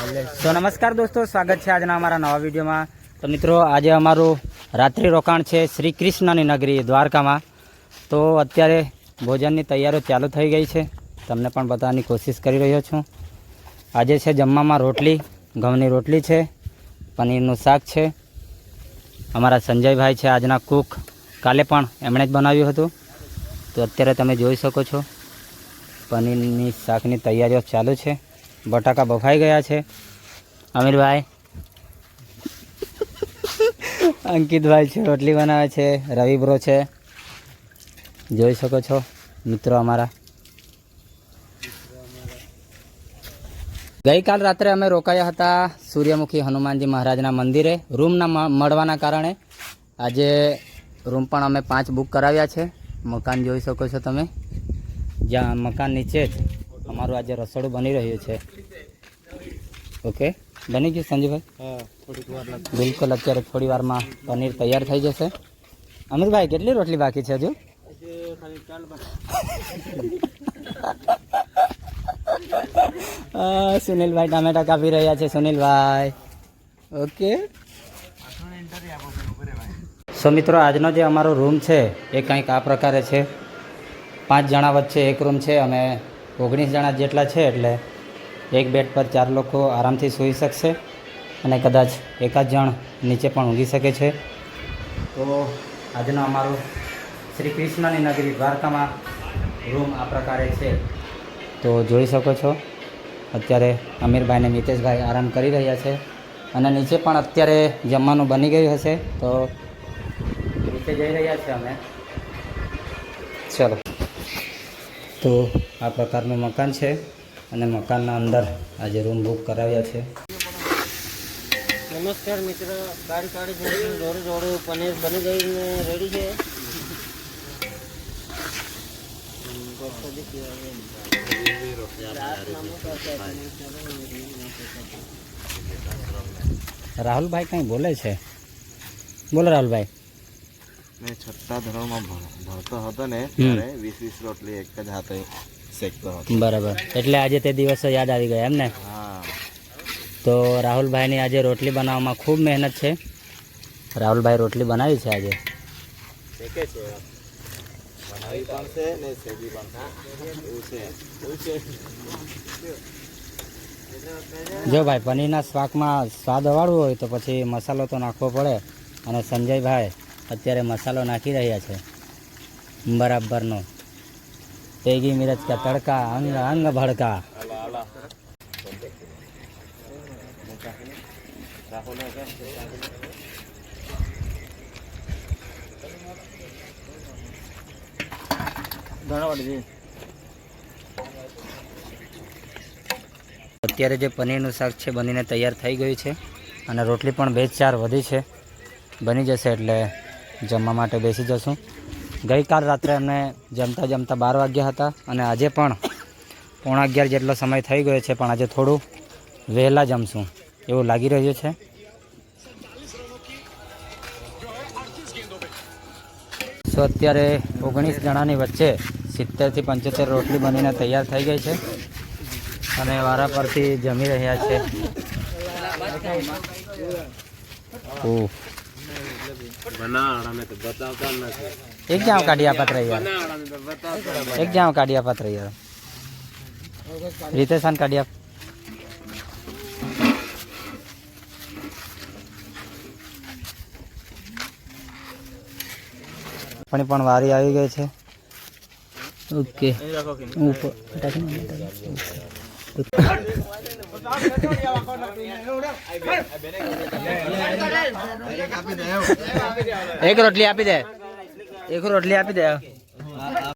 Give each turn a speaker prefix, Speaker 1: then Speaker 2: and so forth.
Speaker 1: तो नमस्कार दोस्तों, स्वागत है आज अमरा नवा वीडियो में। तो मित्रों, आज अमरु रात्रि रोकाण है श्री कृष्ण नगरी द्वारका में। तो अत्यारे भोजन की तैयारी चालू थई गई है, तमने पण बताने कोशिश करी रह्यो छूँ। आज है जमवा रोटली, घऊनी रोटली है, पनीरनु शाक है। अमरा संजय भाई है आजना कूक, काले पण एमणे ज बनाव्युं हतुं। तो अत्यारे तमे जोई शको छो पनीरनी शाकनी तैयारीओ चालू है। बटाका बफाई गया है। अमीर भाई, अंकित भाई है रोटली बनावे छे, रवि ब्रो है, जोई शको छो मित्रों। अमारा गई काल रात्रे अमे रोकाया हता सूर्यमुखी हनुमानजी महाराजना मंदिरे। रूम ना मळवाना कारणे आजे रूम पण अमे 5 बुक कराव्या छे। मकान जोई शको छो तमे, ज्यां मकान नीचे ज अमारू आज रसोड़ू बनी रह्यु छे। ओके, बनी गयुं संजय भाई? हाँ, थोड़ी वार लागशे। बिल्कुल, अत्यारे थोड़ी वार में पनीर तैयार थई जशे। अमीर भाई, केटली रोटली बाकी छे हजू? सुनील भाई टमेटा कापी रह्या छे। सुनील भाई, ओके। सो मित्रों, आजनो जे अमारो रूम है ए कंईक आ प्रकारे छे। 5 जणा वच्चे एक रूम है। अमे 19 जणा जेटला छे, एटले एक बेड पर 4 लोग आरामथी सूई शकशे अने कदाच एकाद जण नीचे पण ऊँघी शके छे। तो आजनो अमारो श्री कृष्णनी नगरी द्वारका में रूम आ प्रकारे छे। तो जोई शको छो अत्यारे अमीर भाई ने मितेश भाई आराम करी रह्या छे अने नीचे पण अत्यारे जमवानुं बनी गयुं हशे। तो नीचे जई रह्या छे अमे। चलो, तो आ प्रकारનું મકાન છે અને મકાનના અંદર આજે રૂમ બુક કરાવ્યા છે।
Speaker 2: नमस्कार मित्र, गाड़ी काढ़ी जोड़े जोड़े पनीर बनी गई रेडी है।
Speaker 1: રાહુલ ભાઈ કંઈ બોલે છે? બોલો રાહુલ ભાઈ।
Speaker 3: मैं छठा धोरण में भणतो हतो ने त्यारे 20-20 रोटली एक ज हाथे शेकतो हतो।
Speaker 1: बराबर, એટલે આજે તે દિવસો યાદ આવી ગયા એમ ને?
Speaker 3: हाँ,
Speaker 1: તો રાહુલ ભાઈની આજે રોટલી બનાવવામાં ખૂબ મહેનત છે। રાહુલ ભાઈ રોટલી બનાવી છે આજે।
Speaker 3: शेके छे बनावी पण छे ने शेकी पण छे। એવું છે
Speaker 1: જો ભાઈ, પનીરના શાકમાં સ્વાદ અવાળવો હોય તો પછી મસાલો તો નાખવો પડે અને સંજય ભાઈ અત્યારે મસાલો નાખી રહ્યા છે બરાબરનો। तेगी मिर्च का तड़का अंग अंग भड़का। અત્યારે જે પનીરનું શાક છે બનીને તૈયાર થઈ ગયું છે અને રોટલી પણ 2-4 વધી છે। બની જશે એટલે જમવા માટે બેસી જશું। ગઈકાલ રાત્રે અમને જમતા જમતા 12 વાગ્યા હતા અને આજે પણ 11:15 જેટલો સમય થઈ ગયો છે, પણ આજે થોડું વહેલા જમશું એવું લાગી રહ્યું છે। સો અત્યારે 19 જણાની વચ્ચે 70 થી 75 રોટલી બનીને તૈયાર થઈ ગઈ છે અને વારા પરથી જમી રહ્યા છે। ઓહ,
Speaker 3: बनाड़ा में तो बताता नहीं।
Speaker 1: एक जाम काढ़िया पत्र यार, एक जाम काढ़िया पत्र यार, रितेशान काढ़िया। પણ વારી આવી ગઈ છે। ઓકે, ઉપર एक रोटली आपी दे, एक रोटली आपी दे।